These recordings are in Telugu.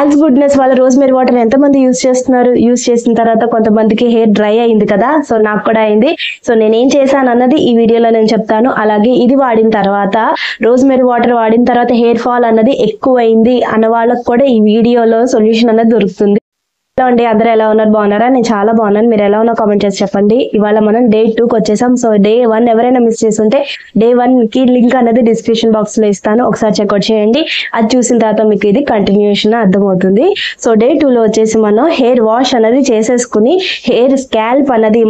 యాక్స్ గుడ్నెస్ వాళ్ళ రోజ్మెరీ వాటర్ ఎంతమంది యూస్ చేస్తున్నారు? యూస్ చేసిన తర్వాత కొంతమందికి హెయిర్ డ్రై అయింది కదా, సో నాకు కూడా అయింది. సో నేనేం చేశాను అన్నది ఈ వీడియోలో నేను చెప్తాను. అలాగే ఇది వాడిన తర్వాత, రోజ్మెరీ వాటర్ వాడిన తర్వాత హెయిర్ ఫాల్ అన్నది ఎక్కువైంది అన్న వాళ్ళకి కూడా ఈ వీడియోలో సొల్యూషన్ అనేది దొరుకుతుంది. హలో అండి, అందరూ ఎలా ఉన్నారు? బాగున్నారా? నేను చాలా బాగున్నాను. మీరు ఎలా ఉన్నా కామెంట్ చేసి చెప్పండి. ఇవాళ మనం డే 2కి వచ్చేసాం. సో డే 1 ఎవరైనా మిస్ చేస్తుంటే డే 1కి లింక్ అనేది డిస్క్రిప్షన్ బాక్స్ లో ఇస్తాను, ఒకసారి చెక్అవుట్ చేయండి. అది చూసిన తర్వాత మీకు ఇది కంటిన్యూషన్ అర్థమవుతుంది. సో డే 2లో వచ్చేసి మనం హెయిర్ వాష్ అనేది చేసేసుకుని హెయిర్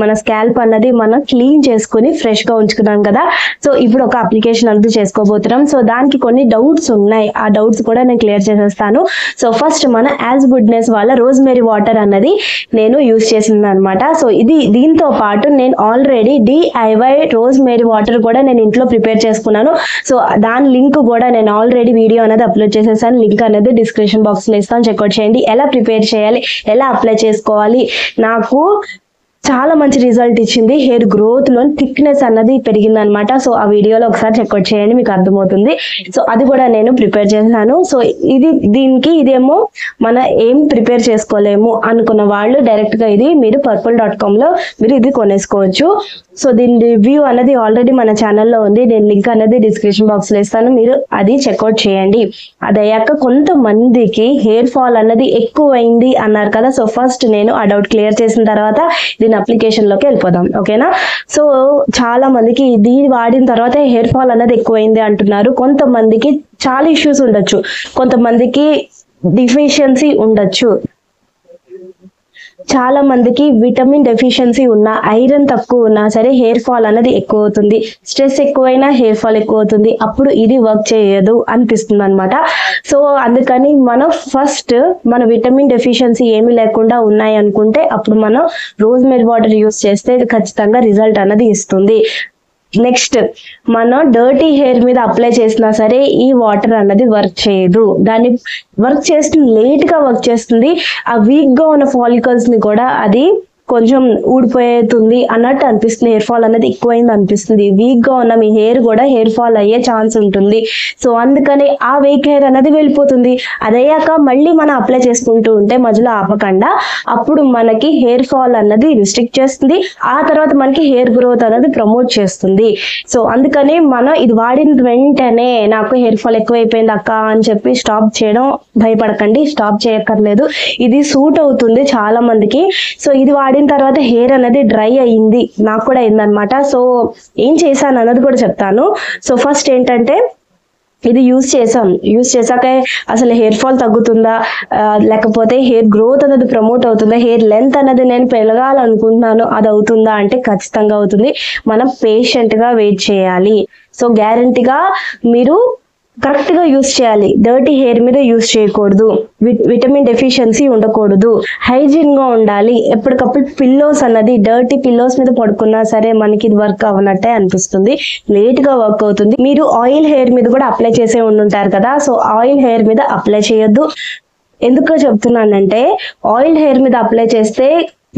మన స్కాల్ప్ అన్నది మనం క్లీన్ చేసుకుని ఫ్రెష్ గా ఉంచుకున్నాం కదా. సో ఇప్పుడు ఒక అప్లికేషన్ అనేది చేసుకోబోతున్నాం. సో దానికి కొన్ని డౌట్స్ ఉన్నాయి, ఆ డౌట్స్ కూడా నేను క్లియర్ చేసేస్తాను. సో ఫస్ట్ మన యాజ్ గుడ్నెస్ వాళ్ళ రోజ్మెరీ వాటర్ అన్నది నేను యూజ్ చేసింది అనమాట. సో దీంతో పాటు నేను ఆల్రెడీ DIY రోజ్మెరీ వాటర్ కూడా నేను ఇంట్లో ప్రిపేర్ చేసుకున్నాను. సో దాని లింక్ కూడా నేను ఆల్రెడీ వీడియో అనేది అప్లోడ్ చేసేసాను. లింక్ అనేది డిస్క్రిప్షన్ బాక్స్ లో ఇస్తాను, చెక్అవుట్ చేయండి. ఎలా ప్రిపేర్ చేయాలి, ఎలా అప్లై చేసుకోవాలి, నాకు చాలా మంచి రిజల్ట్ ఇచ్చింది. హెయిర్ గ్రోత్ లో థిక్నెస్ అన్నది పెరిగింది అనమాట. సో ఆ వీడియోలో ఒకసారి చెక్అవుట్ చేయండి, మీకు అర్థమవుతుంది. సో అది కూడా నేను ప్రిపేర్ చేశాను. సో దీనికి ఇదేమో మన ఏం ప్రిపేర్ చేసుకోలేము అనుకున్న వాళ్ళు డైరెక్ట్ గా ఇది మీరు purple.com లో మీరు ఇది కొనేసుకోవచ్చు. సో దీని రివ్యూ అనేది ఆల్రెడీ మన ఛానల్లో ఉంది, నేను లింక్ అనేది డిస్క్రిప్షన్ బాక్స్ లో ఇస్తాను, మీరు అది చెక్అవుట్ చేయండి. అది అయ్యాక కొంతమందికి హెయిర్ ఫాల్ అన్నది ఎక్కువైంది అన్నారు కదా. సో ఫస్ట్ నేను ఆ డౌట్ క్లియర్ చేసిన తర్వాత దీని అప్లికేషన్ లోకి వెళ్ళిపోదాం, ఓకేనా. సో చాలా మందికి ఇది వాడిన తర్వాత హెయిర్ ఫాల్ అనేది ఎక్కువైంది అంటున్నారు. కొంతమందికి చాలా ఇష్యూస్ ఉండొచ్చు, కొంతమందికి డిఫిషియన్సీ ఉండొచ్చు, చాలా మందికి విటమిన్ డెఫిషియన్సీ ఉన్నా, ఐరన్ తక్కువ ఉన్నా సరే హెయిర్ ఫాల్ అనేది ఎక్కువ అవుతుంది. స్ట్రెస్ ఎక్కువైనా హెయిర్ ఫాల్ ఎక్కువ అవుతుంది. అప్పుడు ఇది వర్క్ చేయదు అనిపిస్తుంది అనమాట. సో అందుకని మనం ఫస్ట్ మన విటమిన్ డెఫిషియన్సీ ఏమీ లేకుండా ఉన్నాయి అనుకుంటే అప్పుడు మనం రోజ్మెరీ వాటర్ యూస్ చేస్తే ఖచ్చితంగా రిజల్ట్ అనేది ఇస్తుంది. నెక్స్ట్, మనం డర్టీ హెయిర్ మీద అప్లై చేసినా సరే ఈ వాటర్ అన్నది వర్క్ చేయదు. దాన్ని వర్క్ చేస్తుంది, లేట్ గా వర్క్ చేస్తుంది. ఆ వీక్ గా ఉన్న ఫాలికల్స్ ని కూడా అది కొంచెం ఊడిపోతుంది అన్నట్టు అనిపిస్తుంది. హెయిర్ ఫాల్ అనేది ఎక్కువైంది అనిపిస్తుంది. వీక్ గా ఉన్న మీ హెయిర్ కూడా హెయిర్ ఫాల్ అయ్యే ఛాన్స్ ఉంటుంది. సో అందుకని ఆ వీక్ హెయిర్ అనేది వెళ్ళిపోతుంది. అదయ్యాక మళ్ళీ మనం అప్లై చేసుకుంటూ ఉంటే మధ్యలో ఆపకుండా, అప్పుడు మనకి హెయిర్ ఫాల్ అన్నది రిస్ట్రిక్ట్ చేస్తుంది. ఆ తర్వాత మనకి హెయిర్ గ్రోత్ అనేది ప్రమోట్ చేస్తుంది. సో అందుకని మనం ఇది వాడిన వెంటనే నాకు హెయిర్ ఫాల్ ఎక్కువైపోయింది అక్క అని చెప్పి స్టాప్ చేయడం భయపడకండి, స్టాప్ చేయక్కర్లేదు. ఇది సూట్ అవుతుంది చాలా మందికి. సో ఇది వాడిన తర్వాత హెయిర్ అనేది డ్రై అయ్యింది, నాకు కూడా అయిందనమాట. సో ఏం చేశాను అన్నది కూడా చెప్తాను. సో ఫస్ట్ ఏంటంటే, ఇది యూజ్ చేశాక అసలు హెయిర్ ఫాల్ తగ్గుతుందా, లేకపోతే హెయిర్ గ్రోత్ అనేది ప్రమోట్ అవుతుందా, హెయిర్ లెంత్ అనేది నేను పెరగాలనుకుంటున్నాను అది అవుతుందా అంటే ఖచ్చితంగా అవుతుంది. మనం పేషెంట్ గా వెయిట్ చేయాలి. సో గ్యారంటీగా మీరు కరెక్ట్ గా యూస్ చేయాలి. డర్టీ హెయిర్ మీద యూస్ చేయకూడదు, విటమిన్ డెఫిషియన్సీ ఉండకూడదు, హైజీన్ గా ఉండాలి. ఎప్పటికప్పుడు పిల్లోస్ అన్నది డర్టీ పిల్లోస్ మీద పడుకున్నా సరే మనకి ఇది వర్క్ అవ్వనట్టే అనిపిస్తుంది, లేట్ గా వర్క్ అవుతుంది. మీరు ఆయిల్ హెయిర్ మీద కూడా అప్లై చేసే ఉండుంటారు కదా. సో ఆయిల్ హెయిర్ మీద అప్లై చేయొద్దు. ఎందుకు చెప్తున్నానంటే, ఆయిల్ హెయిర్ మీద అప్లై చేస్తే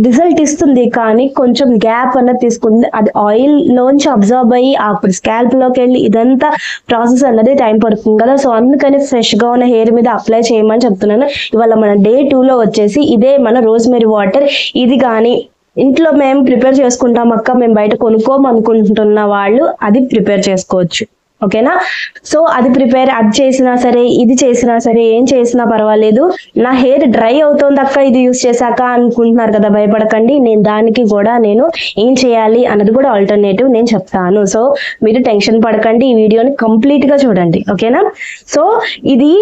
రిజల్ట్ ఇస్తుంది కానీ కొంచెం గ్యాప్ అన్నది తీసుకుంటుంది. అది ఆయిల్ లోంచి అబ్జర్వ్ అయ్యి అప్పుడు స్కాల్ప్ లోకి వెళ్ళి ఇదంతా ప్రాసెస్ అన్నది టైం పడుతుంది కదా. సో అందుకని ఫ్రెష్ గా ఉన్న హెయిర్ మీద అప్లై చేయమని చెప్తున్నాను. ఇవాళ మన డే 2లో వచ్చేసి ఇదే మన రోజ్మెరీ వాటర్. ఇది కానీ ఇంట్లో మేము ప్రిపేర్ చేసుకుంటాం అక్క, మేము బయట కొనుక్కోమనుకుంటున్న వాళ్ళు అది ప్రిపేర్ చేసుకోవచ్చు, ఓకేనా. సో అది చేసినా సరే ఇది చేసినా సరే ఏం చేసినా పర్వాలేదు. నా హెయిర్ డ్రై అవుతుంది అక్క ఇది యూస్ చేశాక అనుకుంటున్నారు కదా, భయపడకండి. దానికి కూడా నేను ఏం చేయాలి అన్నది కూడా ఆల్టర్నేటివ్ నేను చెప్తాను. సో మీరు టెన్షన్ పడకండి, ఈ వీడియోని కంప్లీట్ గా చూడండి, ఓకేనా. సో ఇది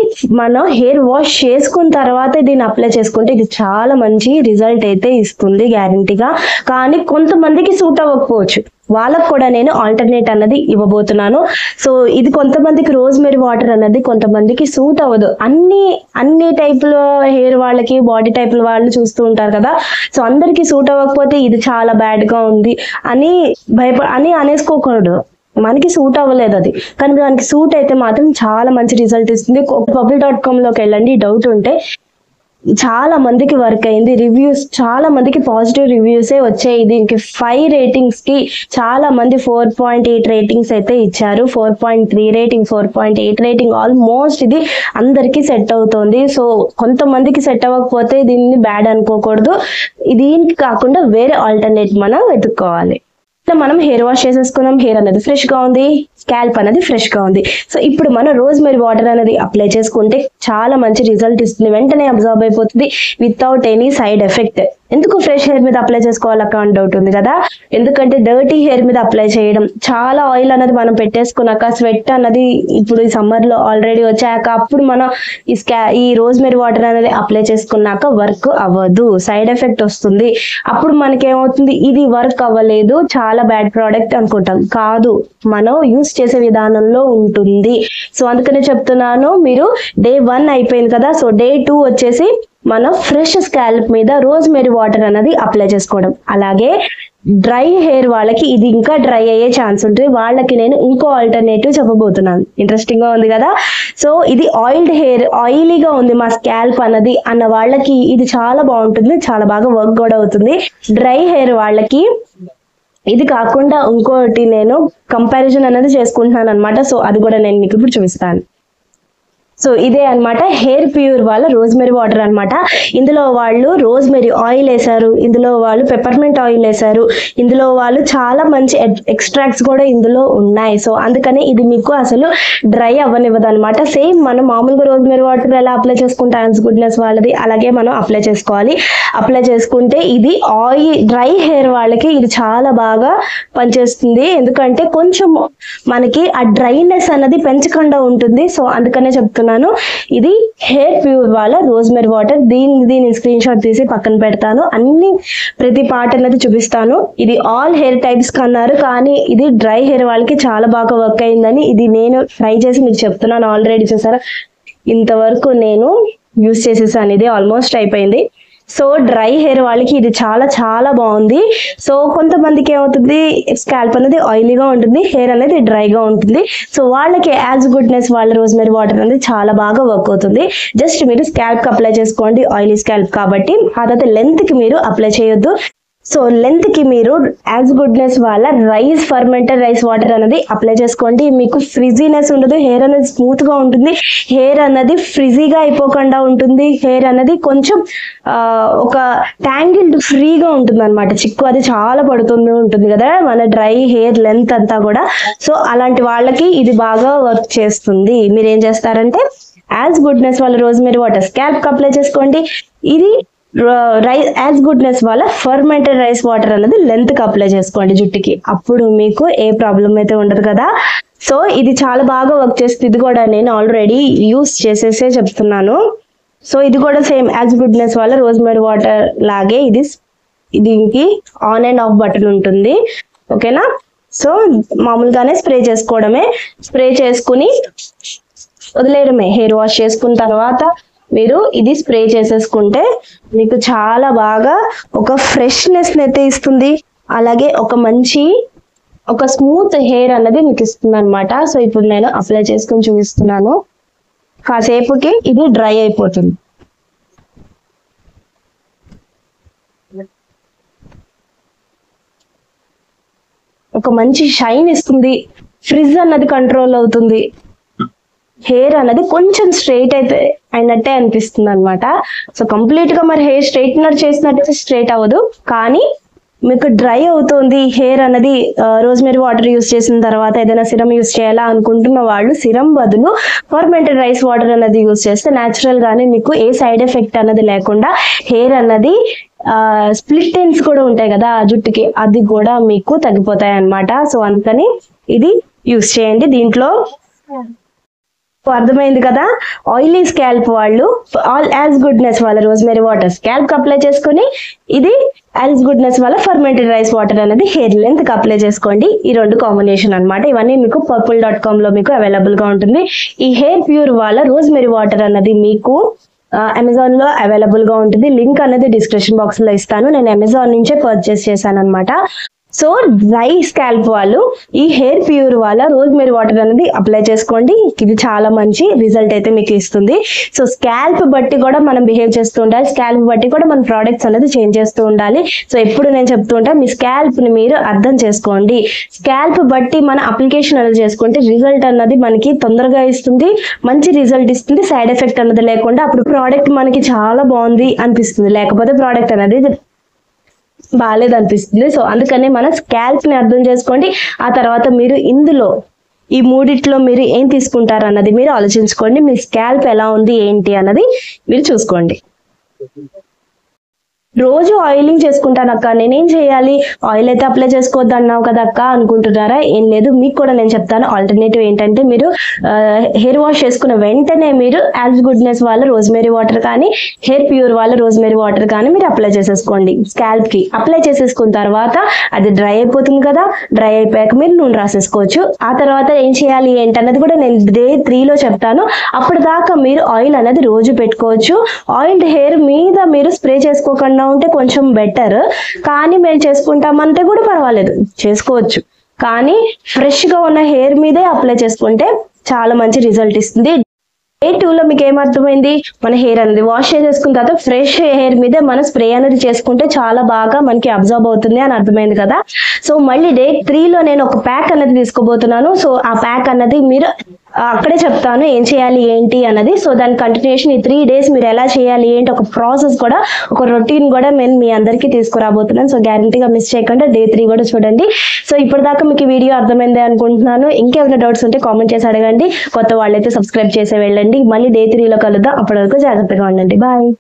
మనం హెయిర్ వాష్ చేసుకున్న తర్వాత దీన్ని అప్లై చేసుకుంటే ఇది చాలా మంచి రిజల్ట్ అయితే ఇస్తుంది గ్యారంటీగా. కానీ కొంతమందికి సూట్ అవ్వకపోవచ్చు, వాళ్ళకు కూడా నేను ఆల్టర్నేట్ అన్నది ఇవ్వబోతున్నాను. సో ఇది కొంతమందికి రోజ్మెరీ వాటర్ అన్నది కొంతమందికి సూట్ అవ్వదు. అన్ని టైపుల హెయిర్ వాళ్ళకి, బాడీ టైపుల వాళ్ళు చూస్తూ ఉంటారు కదా. సో అందరికి సూట్ అవ్వకపోతే ఇది చాలా బ్యాడ్ గా ఉంది అని అనేసుకోకూడదు. మనకి సూట్ అవ్వలేదు అది, కానీ దానికి సూట్ అయితే మాత్రం చాలా మంచి రిజల్ట్ ఇస్తుంది. purple.com లోకి వెళ్ళండి, డౌట్ ఉంటే చాలా మందికి వర్క్ అయింది. రివ్యూస్ చాలా మందికి పాజిటివ్ రివ్యూసే వచ్చాయి. దీనికి 5 రేటింగ్స్ కి చాలా మంది 4.8 రేటింగ్స్ అయితే ఇచ్చారు. 4.3 రేటింగ్, 4.8 రేటింగ్, ఆల్మోస్ట్ ఇది అందరికి సెట్ అవుతుంది. సో కొంతమందికి సెట్ అవ్వకపోతే దీన్ని బ్యాడ్ అనుకోకూడదు. దీనికి కాకుండా వేరే ఆల్టర్నేట్ మనం వెతుక్కోవాలి. మనం హెయిర్ వాష్ చేసేసుకున్నాం, హెయిర్ అనేది ఫ్రెష్ గా ఉంది, స్కాల్ప్ అనేది ఫ్రెష్ గా ఉంది. సో ఇప్పుడు మనం రోజ్మెరీ వాటర్ అనేది అప్లై చేసుకుంటే చాలా మంచి రిజల్ట్ ఇస్తుంది. వెంటనే అబ్జర్వ్ అయిపోతుంది వితౌట్ ఎనీ సైడ్ ఎఫెక్ట్. ఎందుకు ఫ్రెష్ హెయిర్ మీద అప్లై చేసుకోవాలక్క అని డౌట్ ఉంది కదా. ఎందుకంటే డర్టీ హెయిర్ మీద అప్లై చేయడం, చాలా ఆయిల్ అనేది మనం పెట్టేసుకున్నాక స్వెట్ అన్నది ఇప్పుడు ఈ సమ్మర్ లో ఆల్రెడీ వచ్చాక అప్పుడు మనం ఈ రోజ్మెరీ వాటర్ అనేది అప్లై చేసుకున్నాక వర్క్ అవ్వదు, సైడ్ ఎఫెక్ట్ వస్తుంది. అప్పుడు మనకి ఏమవుతుంది, ఇది వర్క్ అవ్వలేదు, చాలా బ్యాడ్ ప్రోడక్ట్ అనుకుంటాం. కాదు, మనం యూస్ చేసే విధానంలో ఉంటుంది. సో అందుకనే చెప్తున్నాను, మీరు డే 1 అయిపోయింది కదా. సో డే 2 వచ్చేసి మనం ఫ్రెష్ స్కాల్ప్ మీద రోజ్మెరీ వాటర్ అనేది అప్లై చేసుకోవడం. అలాగే డ్రై హెయిర్ వాళ్ళకి ఇది ఇంకా డ్రై అయ్యే ఛాన్స్ ఉంటుంది. వాళ్ళకి నేను ఇంకో ఆల్టర్నేటివ్ చెప్పబోతున్నాను. ఇంట్రెస్టింగ్ గా ఉంది కదా. సో ఇది ఆయిల్డ్ హెయిర్, ఆయిలీగా ఉంది మా స్కాల్ప్ అన్నది అన్న వాళ్ళకి ఇది చాలా బాగుంటుంది, చాలా బాగా వర్క్ కూడా అవుతుంది. డ్రై హెయిర్ వాళ్ళకి ఇది కాకుండా ఇంకోటి నేను కంపారిజన్ అనేది చేసుకుంటున్నాను అనమాట. సో అది కూడా నేను మీకు ఇప్పుడు చూపిస్తాను. సో ఇదే అన్నమాట హెయిర్ ప్యూర్ వాళ్ళ రోజ్మెరీ వాటర్ అన్నమాట. ఇందులో వాళ్ళు రోజ్మెరీ ఆయిల్ వేశారు, ఇందులో వాళ్ళు పెప్పర్మెంట్ ఆయిల్ వేశారు, ఇందులో వాళ్ళు చాలా మంచి ఎక్స్ట్రాక్ట్స్ కూడా ఇందులో ఉన్నాయి. సో అందుకని ఇది మీకు అసలు డ్రై అవ్వనివ్వదు అనమాట. సేమ్ మనం మామూలుగా రోజ్మెరీ వాటర్ ఎలా అప్లై చేసుకుంటే హ్యాండ్స్ గుడ్నెస్ వాళ్ళది అలాగే మనం అప్లై చేసుకోవాలి. అప్లై చేసుకుంటే ఇది డ్రై హెయిర్ వాళ్ళకి ఇది చాలా బాగా పనిచేస్తుంది. ఎందుకంటే కొంచెం మనకి ఆ డ్రైనెస్ అన్నది పెంచకుండా ఉంటుంది. సో అందుకనే చెప్తున్నాను, ఇది హెయిర్ ప్యూర్ వాళ్ళ రోజ్మెరీ వాటర్. దీని స్క్రీన్ షాట్ తీసి పక్కన పెడతాను, ప్రతి పార్ట్ అనేది చూపిస్తాను. ఇది ఆల్ హెయిర్ టైప్స్ కన్నారు, కానీ ఇది డ్రై హెయిర్ వాళ్ళకి చాలా బాగా వర్క్ అయిందని ఇది నేను ట్రై చేసి మీకు చెప్తున్నాను. ఆల్రెడీ చూసారా, ఇంతవరకు నేను యూస్ చేసేసాను, ఇది ఆల్మోస్ట్ అయిపోయింది. సో డ్రై హెయిర్ వాళ్ళకి ఇది చాలా చాలా బాగుంది. సో కొంతమందికి ఏమవుతుంది, స్కాల్ప్ అనేది ఆయిలీగా ఉంటుంది, హెయిర్ అనేది డ్రైగా ఉంటుంది. సో వాళ్ళకి యాజ్ గుడ్నెస్ వాళ్ళ రోజ్మెరీ వాటర్ అనేది చాలా బాగా వర్క్ అవుతుంది. జస్ట్ మీరు స్కాల్ప్ కి అప్లై చేసుకోండి, ఆయిలీ స్కాల్ప్ కాబట్టి. ఆ తర్వాత లెంత్ కి మీరు అప్లై చేయొద్దు. సో లెంత్ కి మీరు యాజ్ గుడ్నెస్ వాళ్ళ ఫర్మెంటెడ్ రైస్ వాటర్ అనేది అప్లై చేసుకోండి. మీకు ఫ్రిజీనెస్ ఉండదు, హెయిర్ అనేది స్మూత్ గా ఉంటుంది, హెయిర్ అనేది ఫ్రిజీగా అయిపోకుండా ఉంటుంది, హెయిర్ అనేది కొంచెం ఒక ట్యాంగిల్డ్ ఫ్రీగా ఉంటుంది అనమాట. చిక్కు అది చాలా ఉంటుంది కదా మన డ్రై హెయిర్ లెంత్ అంతా కూడా. సో అలాంటి వాళ్ళకి ఇది బాగా వర్క్ చేస్తుంది. మీరు ఏం చేస్తారంటే యాజ్ గుడ్నెస్ వాళ్ళ రోజ్మెరీ వాటర్ స్కాల్ప్ కి అప్లై చేసుకోండి. ఇది యాజ్ గుడ్నెస్ వాళ్ళ ఫర్మెంటెడ్ రైస్ వాటర్ అనేది లెంత్ కి అప్లై చేసుకోండి జుట్టుకి. అప్పుడు మీకు ఏ ప్రాబ్లం అయితే ఉండదు కదా. సో ఇది చాలా బాగా వర్క్ చేస్తుంది. ఇది కూడా నేను ఆల్రెడీ యూస్ చేసేసే చెప్తున్నాను. సో ఇది కూడా సేమ్ యాజ్ గుడ్నెస్ వాళ్ళ రోజ్మెరీ వాటర్ లాగే దీనికి ఆన్ అండ్ ఆఫ్ బటన్ ఉంటుంది. ఓకేనా. సో మామూలుగానే స్ప్రే చేసుకోవడమే, స్ప్రే చేసుకుని వదిలేయడమే. హెయిర్ వాష్ చేసుకున్న తర్వాత మీరు ఇది స్ప్రే చేసేసుకుంటే మీకు చాలా బాగా ఒక ఫ్రెష్నెస్ అయితే ఇస్తుంది. అలాగే ఒక స్మూత్ హెయిర్ అన్నది మీకు ఇస్తుంది అనమాట. సో ఇప్పుడు నేను అప్లై చేసుకుని చూపిస్తున్నాను. కాసేపుకి ఇది డ్రై అయిపోతుంది. ఒక మంచి షైన్ ఇస్తుంది, ఫ్రిజ్ అన్నది కంట్రోల్ అవుతుంది, హెయిర్ అనేది కొంచెం స్ట్రైట్ అయినట్టే అనిపిస్తుంది అనమాట. సో కంప్లీట్ గా మరి హెయిర్ స్ట్రైట్నర్ చేసినట్టు స్ట్రైట్ అవ్వదు, కానీ మీకు డ్రై అవుతుంది హెయిర్ అన్నది. రోజ్మెరీ వాటర్ యూస్ చేసిన తర్వాత ఏదైనా సిరం యూస్ చేయాలా అనుకుంటున్న వాళ్ళు సిరం బదులు ఫర్మెంటెడ్ రైస్ వాటర్ అనేది యూస్ చేస్తే న్యాచురల్ గానే మీకు ఏ సైడ్ ఎఫెక్ట్ అన్నది లేకుండా హెయిర్ అన్నది స్ప్లిట్ ఎండ్స్ కూడా ఉంటాయి కదా జుట్టుకి, అది కూడా మీకు తగ్గిపోతాయి అన్నమాట. సో అందుకని ఇది యూస్ చేయండి. దీంట్లో అర్థమైంది కదా. ఆయిలీ స్కాల్ప్ వాళ్ళు యాజ్ గుడ్నెస్ వాళ్ళ రోజ్మెరీ వాటర్ స్కాల్ప్ కి అప్లై చేసుకుని, ఇది యాజ్ గుడ్నెస్ వాళ్ళ ఫర్మెంటెడ్ రైస్ వాటర్ అనేది హెయిర్ లెంత్ కి అప్లై చేసుకోండి. ఈ రెండు కాంబినేషన్ అన్నమాట. ఇవన్నీ మీకు purple.com లో మీకు అవైలబుల్ గా ఉంటుంది. ఈ హెయిర్ ప్యూర్ వాళ్ళ రోజ్మెరీ వాటర్ అన్నది మీకు అమెజాన్ లో అవైలబుల్ గా ఉంటుంది. లింక్ అనేది డిస్క్రిప్షన్ బాక్స్ లో ఇస్తాను. నేను అమెజాన్ నుంచే పర్చేస్ చేశాను అనమాట. సో డ్రై స్కాల్ప్ వాళ్ళు ఈ హెయిర్ ప్యూర్ వాళ్ళ రోజ్మెరీ వాటర్ అనేది అప్లై చేసుకోండి. ఇది చాలా మంచి రిజల్ట్ అయితే మీకు ఇస్తుంది. సో స్కాల్ప్ బట్టి కూడా మనం బిహేవ్ చేస్తూ ఉండాలి, స్కాల్ప్ బట్టి కూడా మన ప్రోడక్ట్స్ అనేది చేంజ్ చేస్తూ ఉండాలి. సో ఎప్పుడు నేను చెప్తూ ఉంటా, మీ స్కాల్ప్ ని మీరు అర్థం చేసుకోండి. స్కాల్ప్ బట్టి మన అప్లికేషన్ అనేది చేసుకుంటే రిజల్ట్ అన్నది మనకి తొందరగా ఇస్తుంది, మంచి రిజల్ట్ ఇస్తుంది, సైడ్ ఎఫెక్ట్ అన్నది లేకుండా. అప్పుడు ప్రోడక్ట్ మనకి చాలా బాగుంది అనిపిస్తుంది, లేకపోతే ప్రోడక్ట్ అనేది బాగాలేదు అనిపిస్తుంది. సో అందుకనే మన స్కాల్ప్ ని అర్థం చేసుకోండి. ఆ తర్వాత మీరు ఇందులో ఈ మూడిట్లో మీరు ఏం తీసుకుంటారు అన్నది మీరు ఆలోచించుకోండి. మీ స్కాల్ప్ ఎలా ఉంది ఏంటి అన్నది మీరు చూసుకోండి. రోజు ఆయిలింగ్ చేసుకుంటాను అక్క, నేనేం చేయాలి, ఆయిల్ అయితే అప్లై చేసుకోవద్దు అన్నావు కదా అక్క అనుకుంటున్నారా? ఏం లేదు, మీకు కూడా నేను చెప్తాను. ఆల్టర్నేటివ్ ఏంటంటే మీరు హెయిర్ వాష్ చేసుకున్న వెంటనే మీరు యాజ్ గుడ్నెస్ వాళ్ళ రోజ్మెరీ వాటర్ కానీ, హెయిర్ ప్యూర్ వాళ్ళ రోజ్మెరీ వాటర్ కానీ మీరు అప్లై చేసేసుకోండి. స్కాల్ప్ కి అప్లై చేసేసుకున్న తర్వాత అది డ్రై అయిపోతుంది కదా, డ్రై అయిపోయాక మీరు నూనె రాసేసుకోవచ్చు. ఆ తర్వాత ఏం చేయాలి ఏంటన్నది కూడా నేను డే 3లో చెప్తాను. అప్పటిదాకా మీరు ఆయిల్ అనేది రోజు పెట్టుకోవచ్చు. ఆయిల్ హెయిర్ మీద మీరు స్ప్రే చేసుకోకుండా ఉంటే కొంచెం బెటర్, కానీ మేము చేసుకుంటామంటే కూడా పర్వాలేదు, చేసుకోవచ్చు. కానీ ఫ్రెష్ గా ఉన్న హెయిర్ మీదే అప్లై చేసుకుంటే చాలా మంచి రిజల్ట్ ఇస్తుంది. డే 2లో మీకు ఏమర్థమైంది, మన హెయిర్ అనేది వాష్ చేసేసుకున్న తర్వాత ఫ్రెష్ హెయిర్ మీదే మనం స్ప్రే అనేది చేసుకుంటే చాలా బాగా మనకి అబ్జర్వ్ అవుతుంది అని అర్థమైంది కదా. సో మళ్ళీ డే 3లో నేను ఒక ప్యాక్ అనేది తీసుకోబోతున్నాను. సో ఆ ప్యాక్ అన్నది మీరు అక్కడే చెప్తాను ఏం చేయాలి ఏంటి అన్నది. సో దాని కంటిన్యూషన్ ఈ 3 days మీరు ఎలా చేయాలి ఏంటి, ఒక ప్రాసెస్ కూడా, ఒక రొటీన్ కూడా నేను మీ అందరికీ తీసుకురాబోతున్నాను. సో గ్యారంటీగా మిస్ చేయకుండా డే 3 కూడా చూడండి. సో ఇప్పటిదాకా మీకు ఈ వీడియో అర్థమైంది అనుకుంటున్నాను. ఇంకేమైనా డౌట్స్ ఉంటే కామెంట్ చేసి అడగండి. కొత్త వాళ్ళైతే సబ్స్క్రైబ్ చేసి వెళ్ళండి. మళ్ళీ డే 3లో కలుద్దాం. అప్పటి వరకు జాగ్రత్తగా ఉండండి. బాయ్.